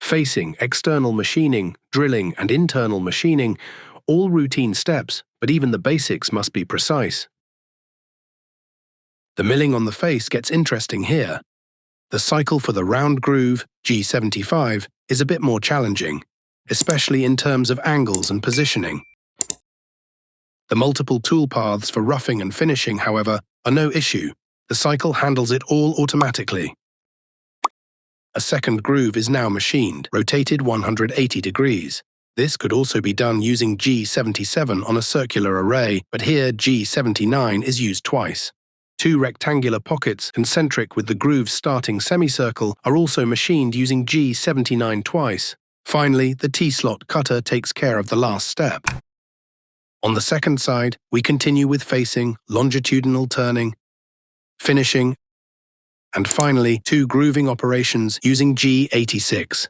Facing, external machining, drilling, and internal machining, all routine steps, but even the basics must be precise. The milling on the face gets interesting here. The cycle for the round groove, G75, is a bit more challenging, especially in terms of angles and positioning. The multiple toolpaths for roughing and finishing, however, are no issue. The cycle handles it all automatically. A second groove is now machined, rotated 180 degrees. This could also be done using G77 on a circular array, but here G79 is used twice. Two rectangular pockets concentric with the groove's starting semicircle are also machined using G79 twice. Finally, the T-slot cutter takes care of the last step. On the second side, we continue with facing, longitudinal turning, finishing, and finally, two grooving operations using G86.